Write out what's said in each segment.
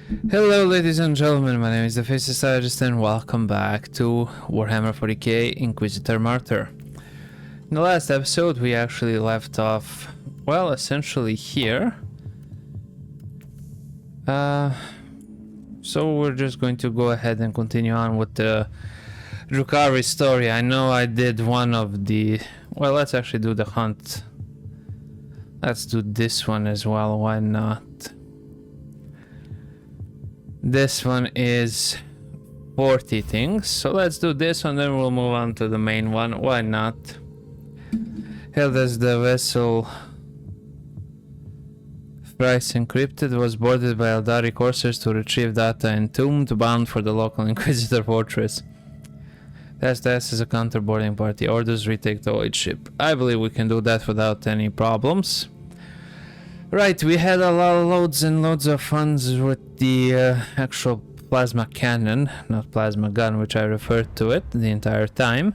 Hello ladies and gentlemen, my name is the Faceless Strategist and welcome back to Warhammer 40k Inquisitor Martyr. In the last episode we actually left off, well, essentially here. So we're just going to go ahead and continue on with the Drukhari story. I know I did one of the... well, let's actually do the hunt. Let's do this one as well, why not? This one is 40 things, so let's do this one, then we'll move on to the main one. Why not? Held as the vessel thrice encrypted, was boarded by Eldari coursers to retrieve data entombed, bound for the local Inquisitor fortress. Task as a counterboarding party. Orders: retake the void ship. I believe we can do that without any problems. Right, we had loads and loads of funds with the actual plasma cannon, not plasma gun, which I referred to it the entire time.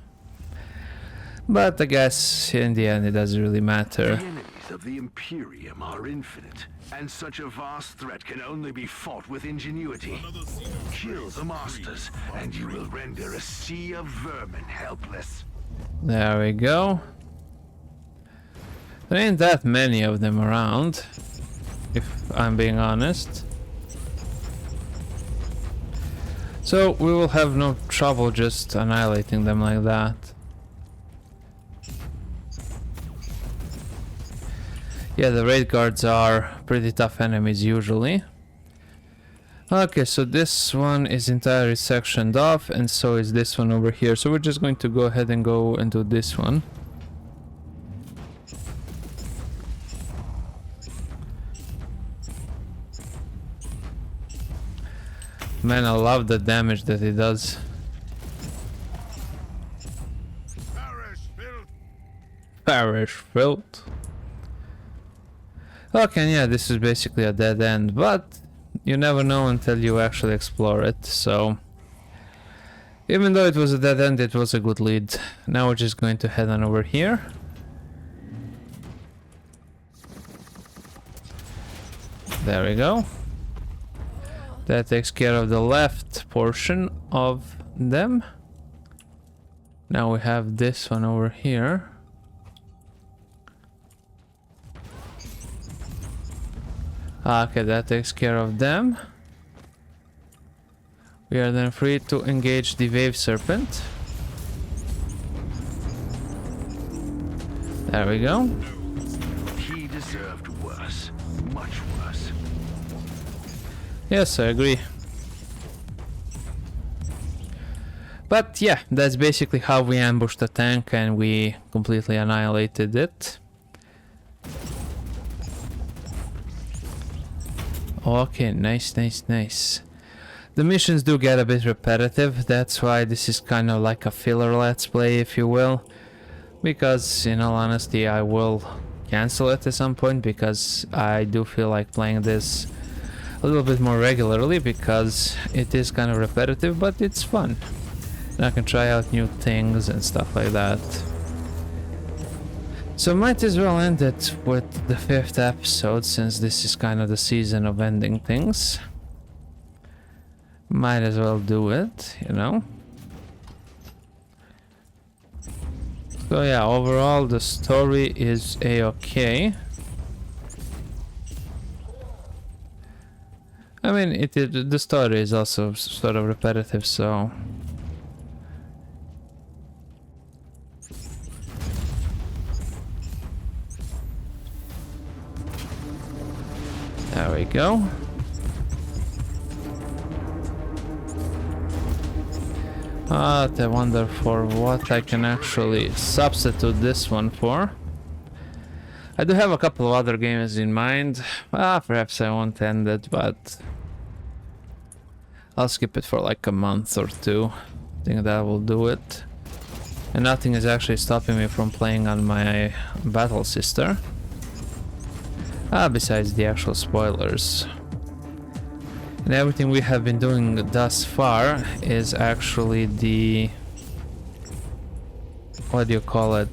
But I guess in the end it doesn't really matter. The enemies of the Imperium are infinite, and such a vast threat can only be fought with ingenuity. Kill the masters, and you will render a sea of vermin helpless. There we go. There ain't that many of them around, if I'm being honest. So we will have no trouble just annihilating them like that. Yeah, the raid guards are pretty tough enemies usually. Okay, so this one is entirely sectioned off, and so is this one over here. So we're just going to go ahead and go and do this one. Man, I love the damage that it does. Parish filth. Okay, and yeah, this is basically a dead end, but you never know until you actually explore it, so... even though it was a dead end, it was a good lead. Now we're just going to head on over here. There we go. That takes care of the left portion of them. Now we have this one over here. Okay, that takes care of them. We are then free to engage the Wave Serpent. There we go. He deserved worse, much worse. Yes, I agree. But yeah, that's basically how we ambushed the tank and we completely annihilated it. Okay, nice. The missions do get a bit repetitive, that's why this is kind of like a filler let's play, if you will. Because, in all honesty, I will cancel it at some point, because I do feel like playing this a little bit more regularly, because it is kind of repetitive, but it's fun. And I can try out new things and stuff like that. So might as well end it with the 5th episode, since this is kind of the season of ending things. Might as well do it, you know. So yeah, overall the story is a-okay. I mean, the story is also sort of repetitive, so... there we go. I wonder for what I can actually substitute this one for. I do have a couple of other games in mind. Perhaps I won't end it, but I'll skip it for like a month or two. I think that will do it. And nothing is actually stopping me from playing on my Battle Sister. Besides the actual spoilers. And everything we have been doing thus far is actually the... what do you call it?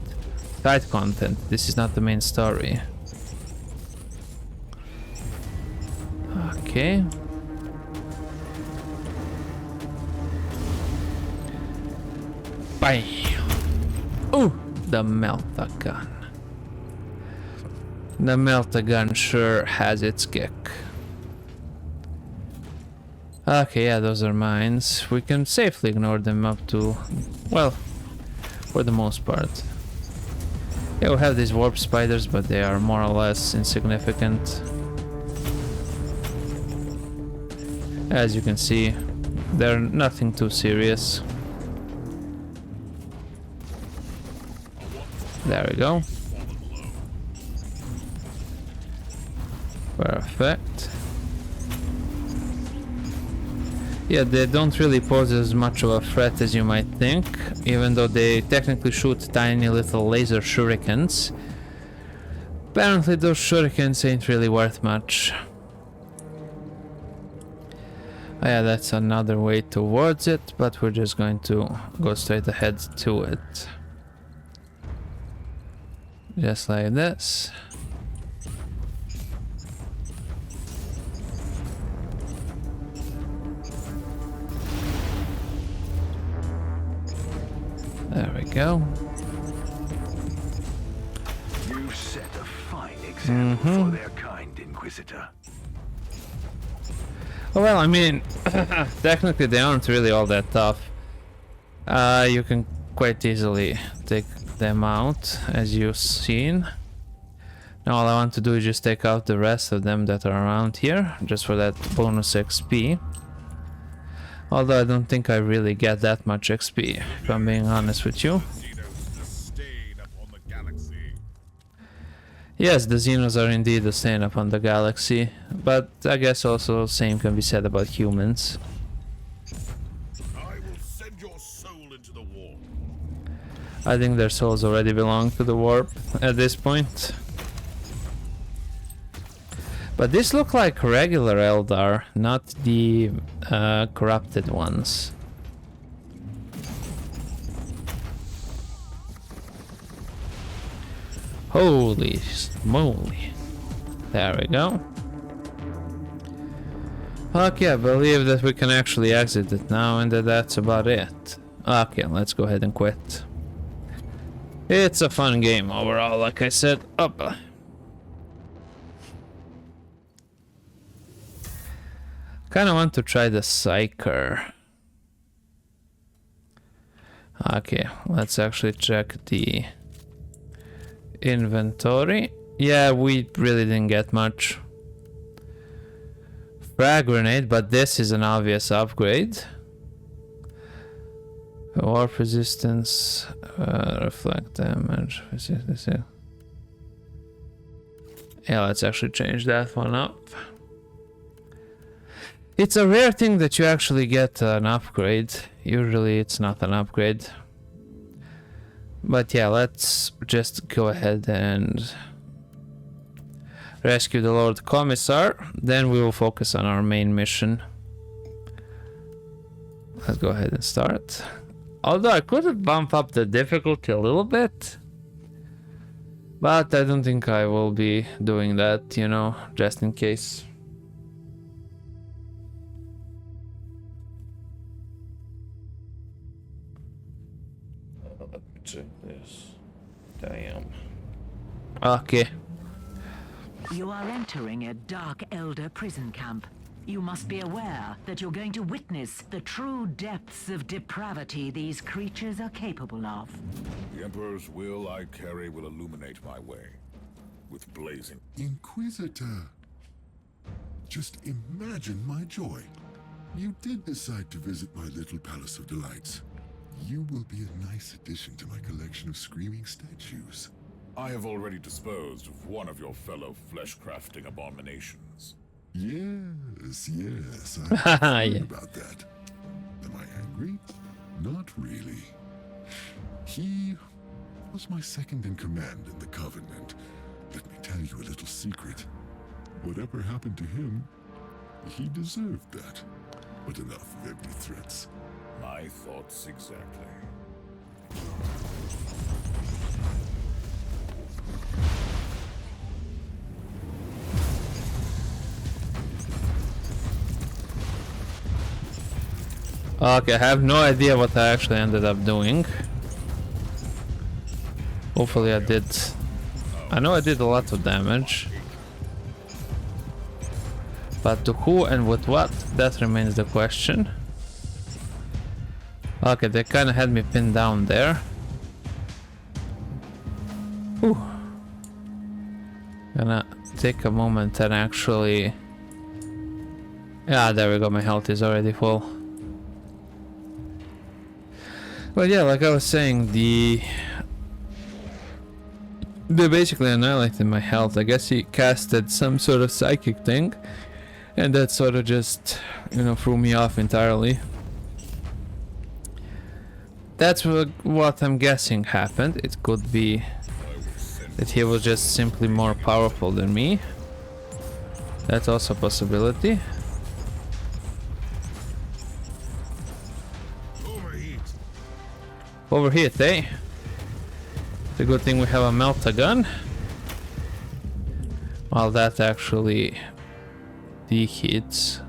Side content. This is not the main story. Okay. Bam! Ooh, the melta gun. The melta gun sure has its kick. Okay, yeah, those are mines. We can safely ignore them up to, well, for the most part. Yeah, we have these warp spiders, but they are more or less insignificant. As you can see, they're nothing too serious. There we go. Perfect. Yeah, they don't really pose as much of a threat as you might think, even though they technically shoot tiny little laser shurikens. Apparently those shurikens ain't really worth much. Oh yeah, that's another way towards it, but we're just going to go straight ahead to it. Just like this. There we go. You set a fine example for their kind, Inquisitor. Well, I mean, technically they aren't really all that tough. You can quite easily take them out, as you've seen. Now all I want to do is just take out the rest of them that are around here, just for that bonus XP. Although I don't think I really get that much XP, if I'm being honest with you. Yes, the Xenos are indeed a stain upon the galaxy, but I guess also same can be said about humans. I will send your soul into the warp. I think their souls already belong to the warp at this point. But these look like regular Eldar, not the corrupted ones. Holy moly. There we go. Okay, I believe that we can actually exit it now, and that's about it. Okay, let's go ahead and quit. It's a fun game overall, like I said. Up. Kinda want to try the Psyker. Okay, let's actually check the inventory. Yeah, we really didn't get much. Frag grenade, but this is an obvious upgrade. Warp resistance, reflect damage. Yeah, let's actually change that one up. It's a rare thing that you actually get an upgrade. Usually it's not an upgrade. But yeah, let's just go ahead and rescue the Lord Commissar. Then we will focus on our main mission. Let's go ahead and start. Although I could bump up the difficulty a little bit. But I don't think I will be doing that, you know, just in case. Check this. Damn. Okay. You are entering a Dark Elder prison camp. You must be aware that you're going to witness the true depths of depravity these creatures are capable of. The Emperor's will I carry will illuminate my way with blazing. Inquisitor! Just imagine my joy. You did decide to visit my little Palace of Delights. You will be a nice addition to my collection of screaming statues. I have already disposed of one of your fellow flesh-crafting abominations. Yes, Yeah. heard about that. Am I angry? Not really. He was my second in command in the Covenant. Let me tell you a little secret. Whatever happened to him, he deserved that. But enough of empty threats. My thoughts exactly. Okay, I have no idea what I actually ended up doing. Hopefully I did. I know I did a lot of damage. But to who and with what? That remains the question. Okay, they kind of had me pinned down there. Ooh. Gonna take a moment and actually... Yeah, there we go, my health is already full. But yeah, like I was saying, they basically annihilated my health. I guess he casted some sort of psychic thing, and that sort of just, you know, threw me off entirely. That's what I'm guessing happened. It could be that he was just simply more powerful than me. That's also a possibility. Overheat, eh? It's a good thing we have a melt-a-gun. Well, that actually deheats.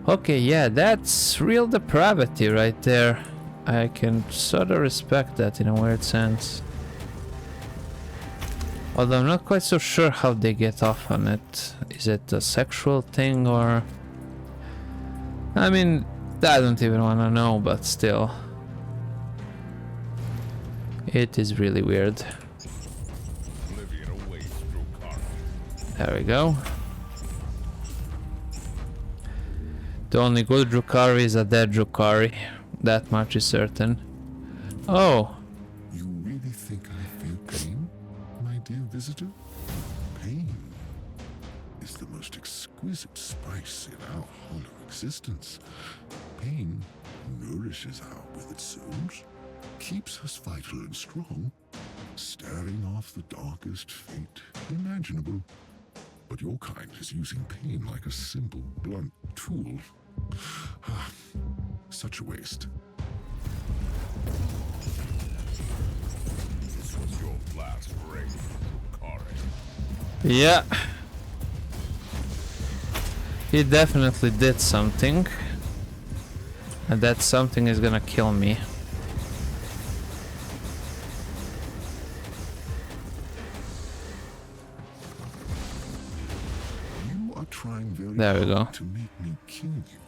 Okay, yeah, that's real depravity right there. I can sort of respect that in a weird sense. Although I'm not quite so sure how they get off on it. Is it a sexual thing or... I mean, I don't even want to know, but still. It is really weird. There we go. The only good Drukhari is a dead Drukhari. That much is certain. Oh! You really think I feel pain, my dear visitor? Pain is the most exquisite spice in our hollow existence. Pain nourishes our withered souls, keeps us vital and strong, staring off the darkest fate imaginable. But your kind is using pain like a simple, blunt tool. Such a waste. This was your last raid, Kari. Yeah. He definitely did something. And that something is gonna kill me. Trying very there we go. hard to make me kill you,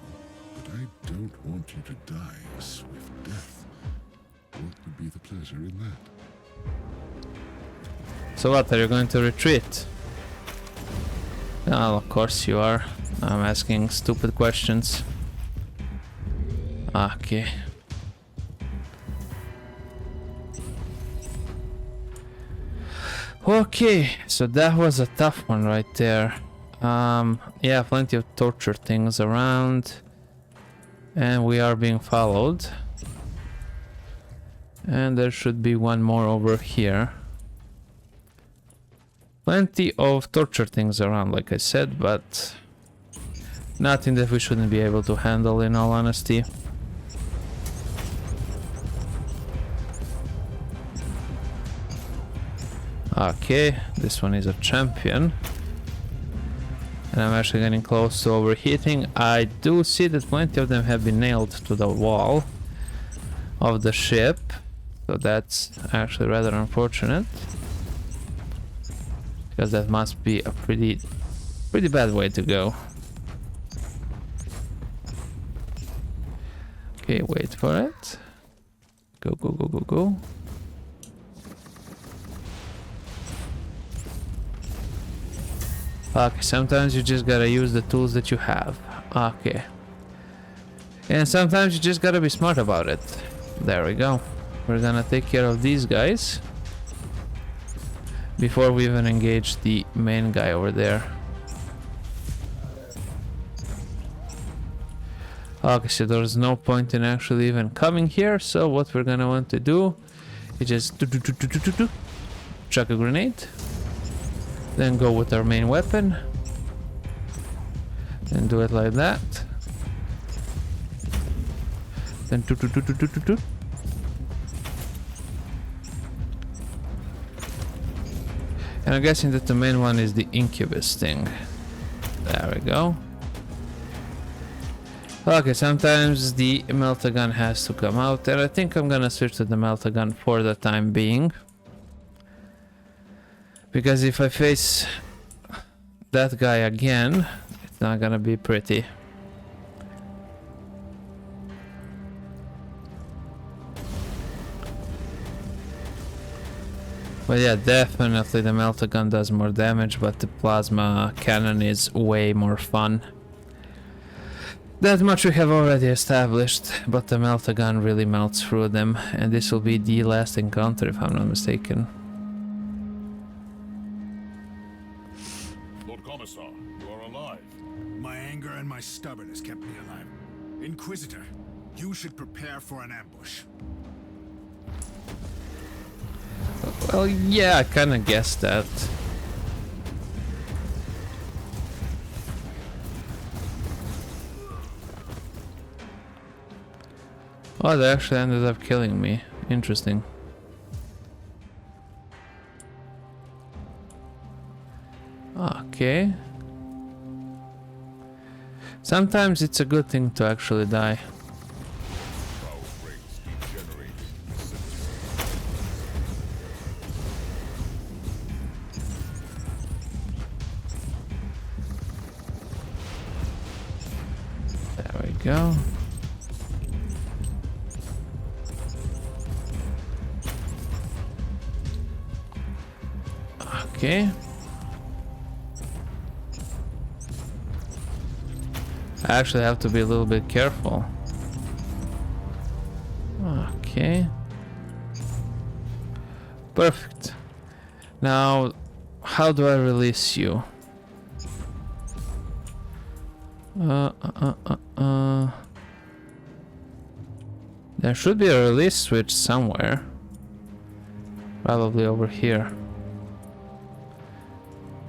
but I don't want you to die a swift death. What would be the pleasure in that? So what, are you going to retreat? Oh, of course you are. I'm asking stupid questions. Okay. Okay, so that was a tough one right there. Yeah, plenty of torture things around. And we are being followed. And there should be one more over here. Plenty of torture things around, like I said, but nothing that we shouldn't be able to handle, in all honesty. Okay, this one is a champion. And I'm actually getting close to overheating. I do see that plenty of them have been nailed to the wall of the ship. So that's actually rather unfortunate. Because that must be a pretty bad way to go. Okay, wait for it. Go, go, go, go, go. Okay, sometimes you just gotta use the tools that you have. Okay. And sometimes you just gotta be smart about it. There we go. We're gonna take care of these guys before we even engage the main guy over there. Okay, so there's no point in actually even coming here, so what we're gonna want to do is just chuck a grenade. Then go with our main weapon. And do it like that. Then And I'm guessing that the main one is the incubus thing. There we go. Okay, sometimes the melt-a-gun has to come out, and I think I'm gonna switch to the melt-a-gun for the time being. Because if I face that guy again, it's not gonna be pretty. But yeah, definitely the melta gun does more damage, but the plasma cannon is way more fun. That much we have already established, but the melta gun really melts through them, and this will be the last encounter if I'm not mistaken. Lord Commissar, you are alive. My anger and my stubbornness kept me alive. Inquisitor, you should prepare for an ambush. Well, yeah, I kinda guessed that. Oh, they actually ended up killing me. Interesting. Okay. Sometimes it's a good thing to actually die. There we go. Okay. I actually have to be a little bit careful. Okay. Perfect. Now, how do I release you? There should be a release switch somewhere. Probably over here.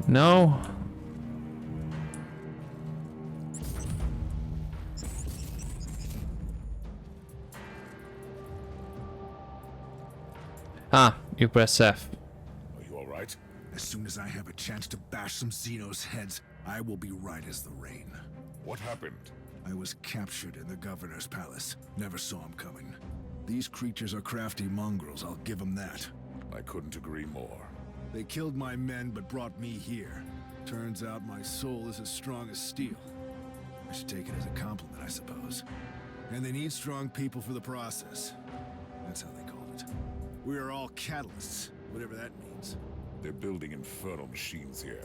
No. Ah, you press F. Are you alright? As soon as I have a chance to bash some Xenos' heads, I will be right as the rain. What happened? I was captured in the governor's palace. Never saw him coming. These creatures are crafty mongrels, I'll give them that. I couldn't agree more. They killed my men but brought me here. Turns out my soul is as strong as steel. I should take it as a compliment, I suppose. And they need strong people for the process. That's how they called it. We are all catalysts, whatever that means. They're building infernal machines here,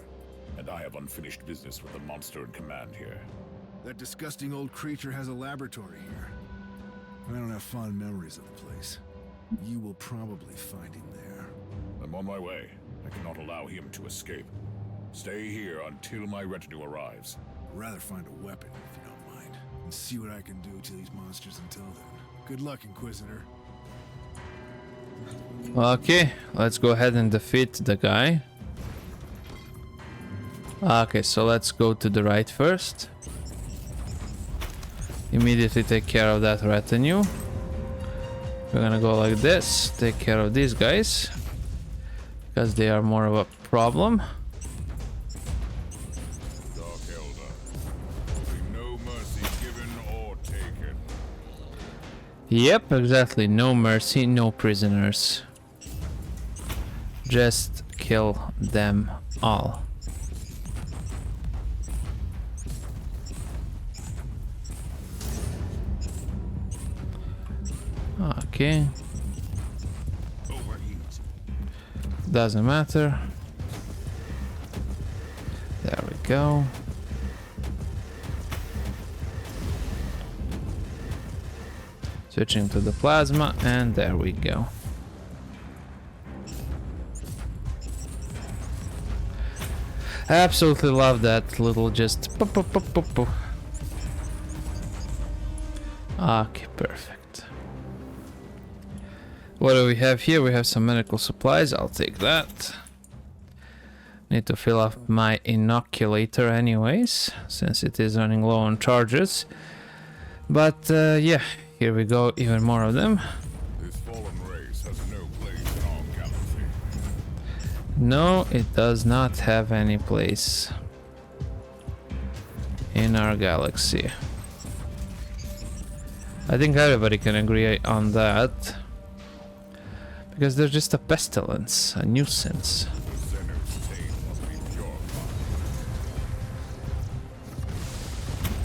and I have unfinished business with the monster in command here. That disgusting old creature has a laboratory here. I don't have fond memories of the place. You will probably find him there. I'm on my way. I cannot allow him to escape. Stay here until my retinue arrives. I'd rather find a weapon, if you don't mind, and see what I can do to these monsters until then. Good luck, Inquisitor. Okay, let's go ahead and defeat the guy. Okay, so let's go to the right first. Immediately take care of that retinue. We're gonna go like this, take care of these guys, because they are more of a problem. Dark Elder, will be no mercy given or taken. Yep, exactly. No mercy, no prisoners. Just kill them all. Okay. Overheat. Doesn't matter. There we go. Switching to the plasma, and there we go. I absolutely love that little just pop, pop, pop, pop, pop. Okay, perfect. What do we have here? We have some medical supplies. I'll take that. Need to fill up my inoculator anyways, since it is running low on charges. But yeah, here we go, even more of them. This fallen race has no place in our galaxy. No, it does not have any place in our galaxy. I think everybody can agree on that. Because they're just a pestilence, a nuisance. The Xenos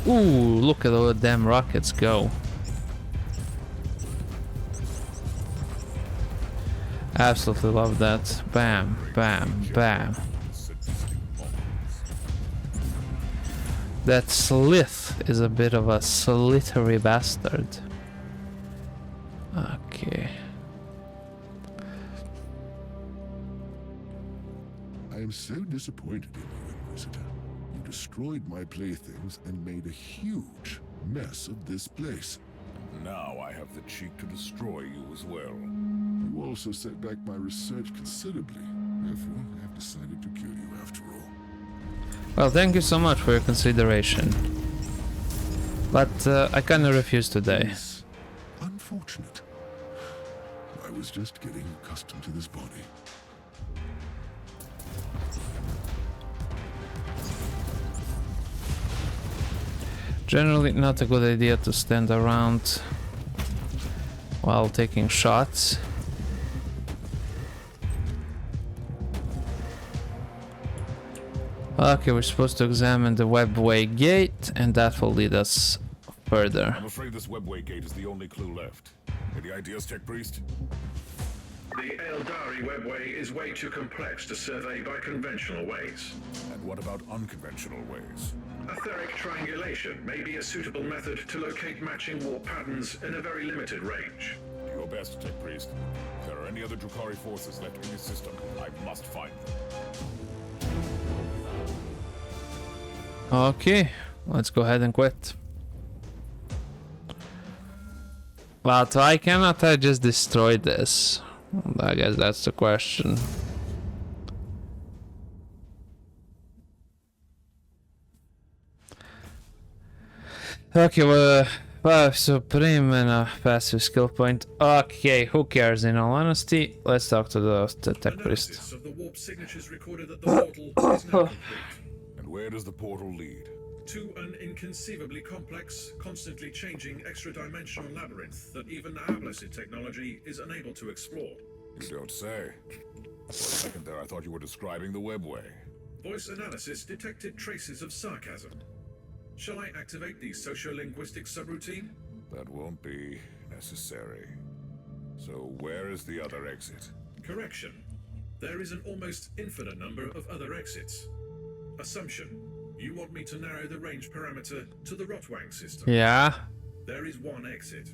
Ooh, look at all the damn rockets go. Absolutely love that. Bam, bam, bam. That Slith is a bit of a slithering bastard. Okay. I am so disappointed in you, Inquisitor. You destroyed my playthings and made a huge mess of this place. Now I have the cheek to destroy you as well. You also set back my research considerably. Therefore, I have decided to kill you after all. Well, thank you so much for your consideration. But I kinda refuse today. It's unfortunate. I was just getting accustomed to this body. Generally not a good idea to stand around while taking shots. Okay, we're supposed to examine the webway gate, and that will lead us further. I'm afraid this webway gate is the only clue left. Any ideas, Tech Priest? The Eldari webway is way too complex to survey by conventional ways. And what about unconventional ways? Etheric triangulation may be a suitable method to locate matching warp patterns in a very limited range. Do your best, Tech Priest. If there are any other Drukhari forces left in this system, I must find them. Okay, let's go ahead and quit. But why cannot I just destroy this? I guess that's the question. Okay, well, supreme and a passive skill point. Okay, who cares in all honesty? Let's talk to the tech priest. Analysis of the warp signatures recorded at the portal is now complete. And where does the portal lead? To an inconceivably complex, constantly changing extra-dimensional labyrinth that even our blessed technology is unable to explore. You don't say. For a second there, I thought you were describing the webway. Voice analysis detected traces of sarcasm. Shall I activate the sociolinguistic subroutine? That won't be necessary. So where is the other exit? Correction. There is an almost infinite number of other exits. Assumption. You want me to narrow the range parameter to the Rotwang system? Yeah. There is one exit.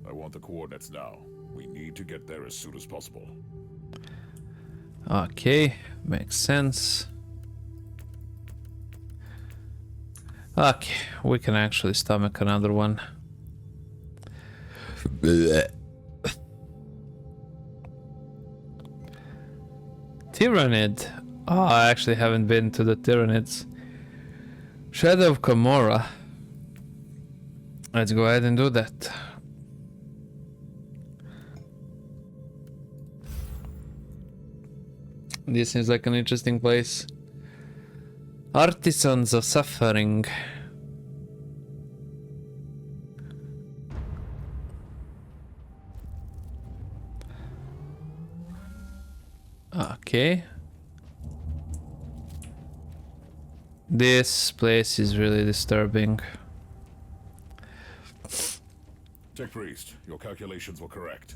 I want the coordinates now. We need to get there as soon as possible. Okay, makes sense. Okay, we can actually stomach another one. Tyrannid. Oh, I actually haven't been to the Tyrannids. Shadow of Camorra. Let's go ahead and do that. This seems like an interesting place. Artisans of Suffering. Okay. This place is really disturbing. Tech Priest, your calculations were correct.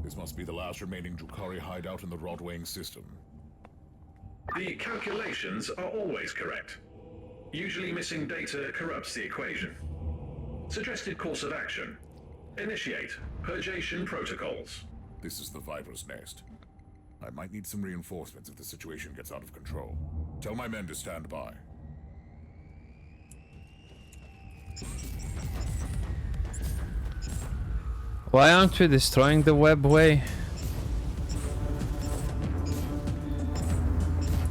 This must be the last remaining Drukhari hideout in the Rotwang system. The calculations are always correct. Usually missing data corrupts the equation. Suggested course of action. Initiate purgation protocols. This is the Viper's Nest. I might need some reinforcements if the situation gets out of control. Tell my men to stand by. Why aren't we destroying the webway?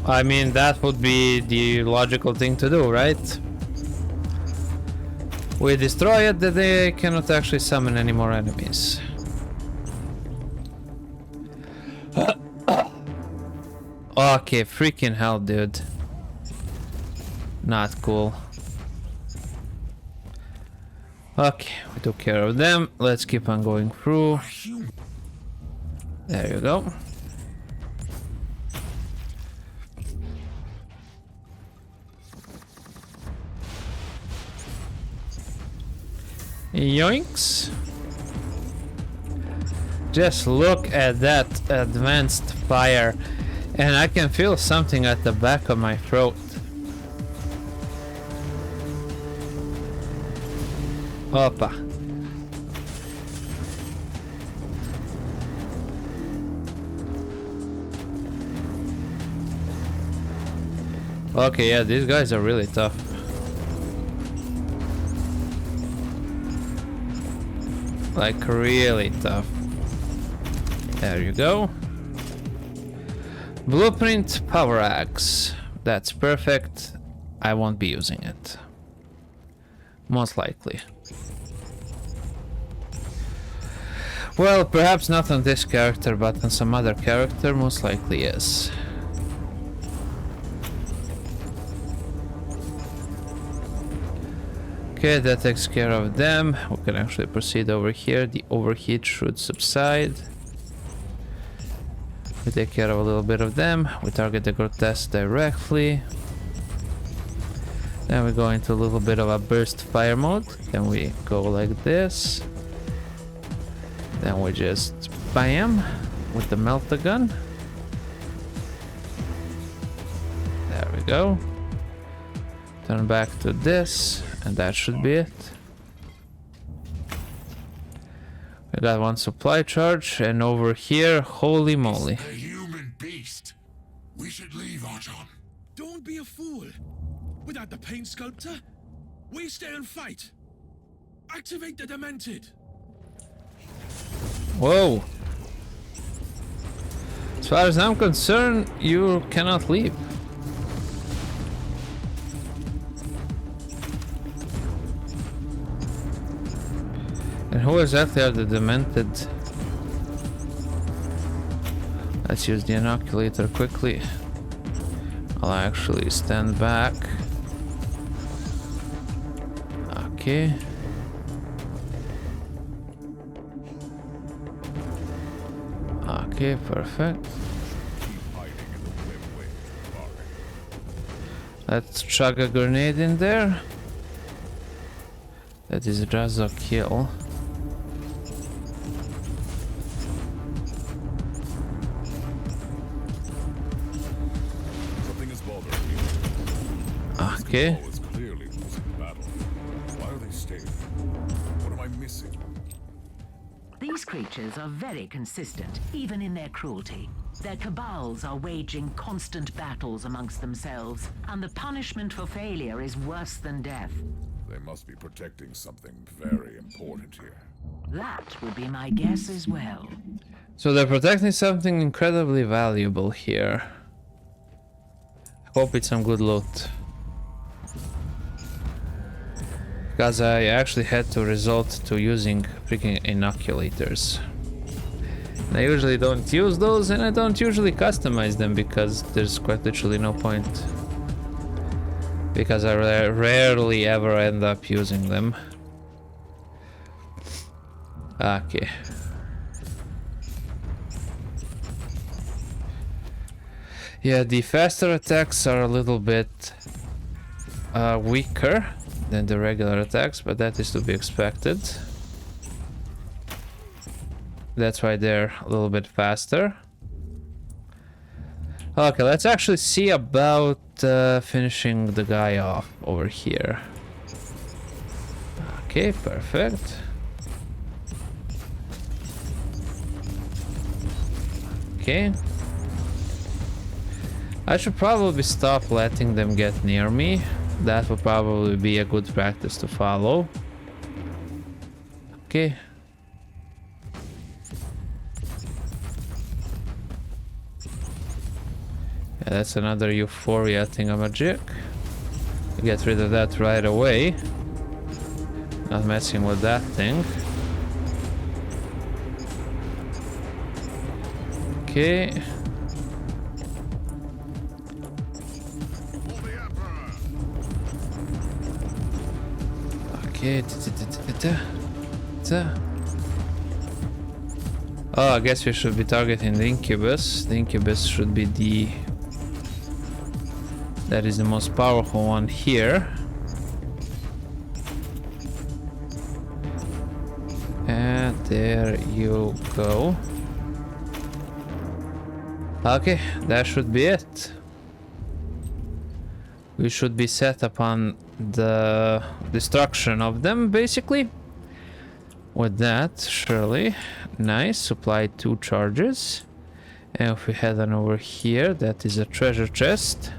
I mean, that would be the logical thing to do, right? We destroy it, that they cannot actually summon any more enemies. Okay, freaking hell, dude. Not cool. Okay, we took care of them. Let's keep on going through. There you go. Yoinks. Just look at that advanced fire, and I can feel something at the back of my throat. Opa. Okay, yeah, these guys are really tough. Like, really tough. There you go. Blueprint power axe. That's perfect. I won't be using it. Most likely. Well, perhaps not on this character, but on some other character, most likely yes. Okay, that takes care of them. We can actually proceed over here. The overheat should subside. We take care of a little bit of them. We target the grotesque directly. Then we go into a little bit of a burst fire mode. Then we go like this. Then we just bam with the melter gun. There we go. Turn back to this, and that should be it. We got one supply charge, and over here, holy moly. A human beast. We should leave, Archon. Don't be a fool. Without the paint sculptor, we stay and fight. Activate the Demented. Whoa. As far as I'm concerned, you cannot leave. And who exactly are the Demented? Let's use the inoculator quickly. I'll actually stand back. Okay. Okay, perfect. Let's chug a grenade in there. That is just a kill. Something is bothering me. Okay. This is clearly losing the battle. Why are they staying? What am I missing? These creatures are very consistent, even in their cruelty. Their cabals are waging constant battles amongst themselves, and the punishment for failure is worse than death. They must be protecting something very important here. That would be my guess as well. So they're protecting something incredibly valuable here. Hope it's some good loot. Because I actually had to resort to using freaking inoculators. And I usually don't use those, and I don't usually customize them because there's quite literally no point. Because I rarely ever end up using them. Okay. Yeah, the faster attacks are a little bit weaker than the regular attacks, but that is to be expected. That's why they're a little bit faster. Okay, let's actually see about finishing the guy off over here. Okay, perfect. Okay. I should probably stop letting them get near me. That would probably be a good practice to follow. Okay. Yeah, that's another Euphoria thingamajig. Get rid of that right away. Not messing with that thing. Okay. Okay. Oh, I guess we should be targeting the Incubus. The Incubus should be the... That is the most powerful one here. There you go. Okay, that should be it. We should be set upon the destruction of them, basically. With that, surely. Nice, supply 2 charges. And if we head on over here, that is a treasure chest,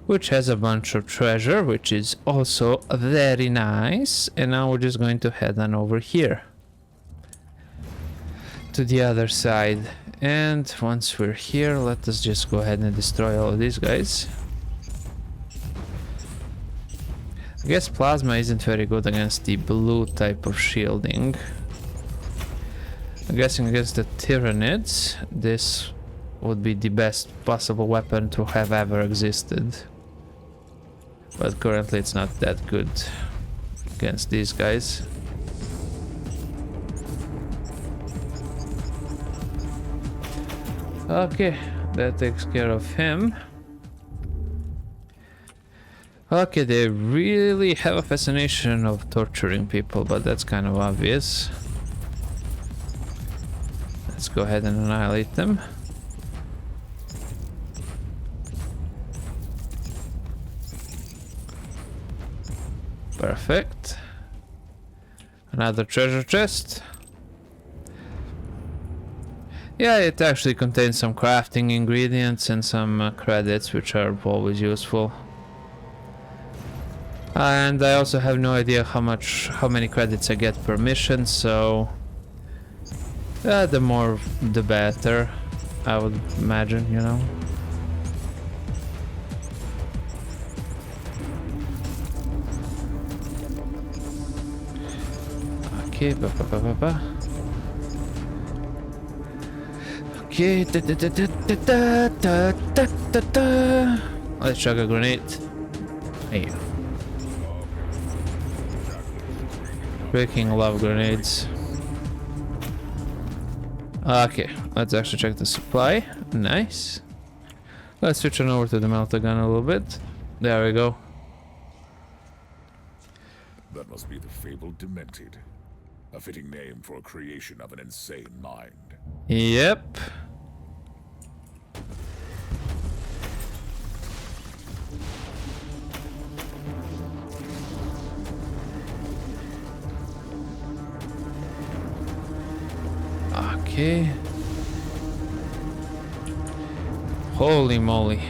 which has a bunch of treasure, which is also very nice. And now we're just going to head on over here to the other side. And once we're here, let us just go ahead and destroy all of these guys. I guess plasma isn't very good against the blue type of shielding. I'm guessing against the Tyranids, this would be the best possible weapon to have ever existed. But currently it's not that good against these guys. Okay, that takes care of him. Okay, they really have a fascination of torturing people, but that's kind of obvious. Let's go ahead and annihilate them. Perfect. Another treasure chest. Yeah, it actually contains some crafting ingredients and some credits, which are always useful. And I also have no idea how many credits I get per mission, so the more the better, I would imagine, you know. Okay, okay, let's chuck a grenade. Hey. Freaking love grenades. Okay, let's actually check the supply. Nice. Let's switch on over to the melter gun a little bit. There we go. That must be the fabled Demented. A fitting name for a creation of an insane mind. Yep. Okay. Holy moly.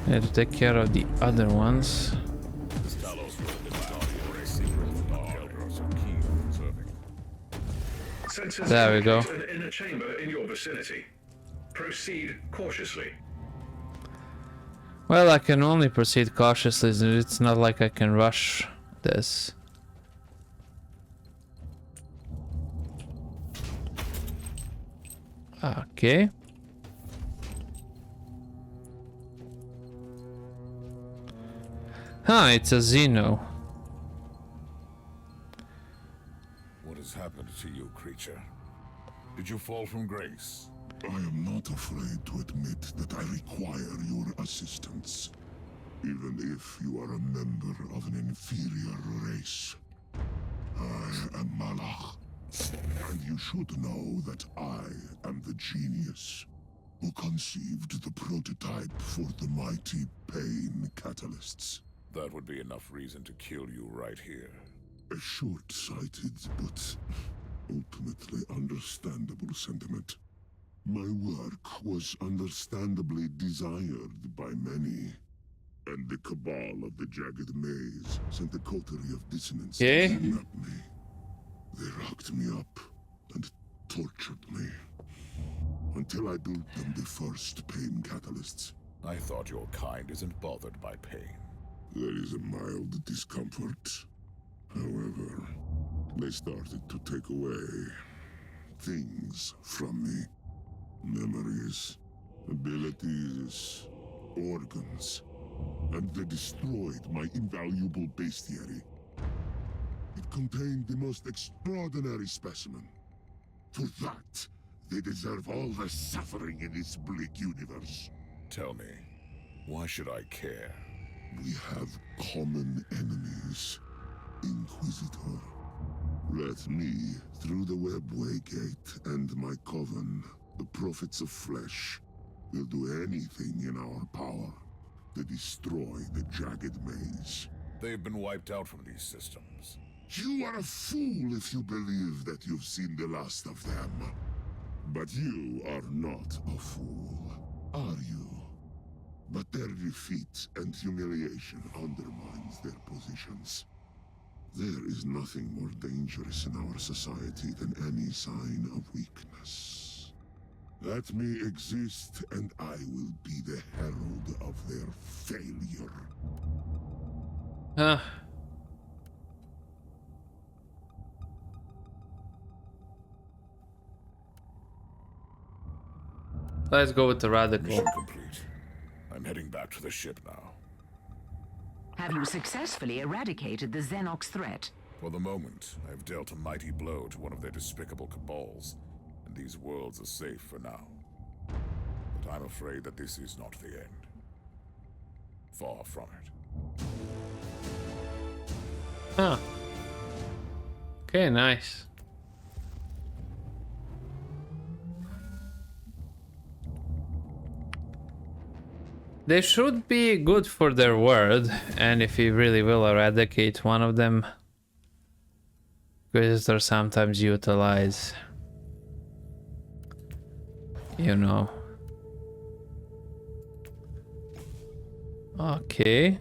I have to take care of the other ones. There we go. An inner chamber in your vicinity. Proceed cautiously. Well, I can only proceed cautiously. It's not like I can rush this. Okay. Huh, it's a Xeno. What has happened to you, creature? Did you fall from grace? I am not afraid to admit that I require your assistance, even if you are a member of an inferior race. I am Malach, and you should know that I am the genius who conceived the prototype for the mighty pain catalysts. That would be enough reason to kill you right here. A short-sighted but ultimately understandable sentiment. My work was understandably desired by many, and the cabal of the Jagged Maze sent a coterie of dissonance to kidnap me. They rocked me up and tortured me, until I built them the first pain catalysts. I thought your kind isn't bothered by pain. There is a mild discomfort. However, they started to take away things from me. Memories, abilities, organs, and they destroyed my invaluable bestiary. It contained the most extraordinary specimen. For that, they deserve all the suffering in this bleak universe. Tell me, Why should I care? We have common enemies, Inquisitor. Let me, through the webway gate and my coven, the prophets of flesh, will do anything in our power to destroy the jagged maze. They've been wiped out from these systems. You are a fool if you believe that you've seen the last of them. But you are not a fool, are you? But their defeat and humiliation undermines their positions. There is nothing more dangerous in our society than any sign of weakness. Let me exist, and I will be the herald of their failure. Huh. Let's go with the radical. Mission complete. I'm heading back to the ship now. Have you successfully eradicated the Xenox threat? For the moment, I've dealt a mighty blow to one of their despicable cabals, and these worlds are safe for now. But I'm afraid that this is not the end. Far from it. Huh. Okay, nice. They should be good for their word, and if you really will eradicate one of them, Inquisitors sometimes utilize, you know. Okay.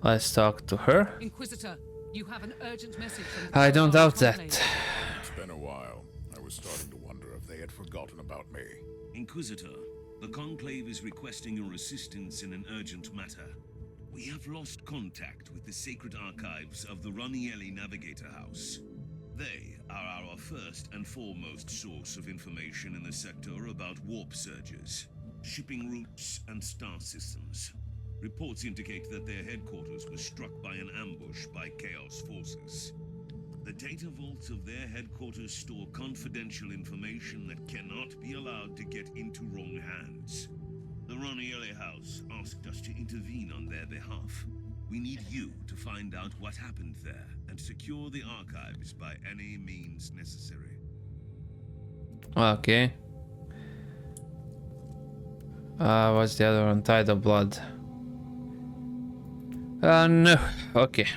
Let's talk to her. Inquisitor, you have an urgent message from I don't doubt Conclave. that. It's been a while. I was starting to wonder if they had forgotten about me. Inquisitor, the Conclave is requesting your assistance in an urgent matter. We have lost contact with the sacred archives of the Ranielli Navigator House. They are our first and foremost source of information in the sector about warp surges, shipping routes, and star systems. Reports indicate that their headquarters was struck by an ambush by Chaos forces. The data vaults of their headquarters store confidential information that cannot be allowed to get into wrong hands. The Ranielli House asked us to intervene on their behalf. We need you to find out what happened there and secure the archives by any means necessary. Okay. What's the other one? Tide of Blood. No. Okay.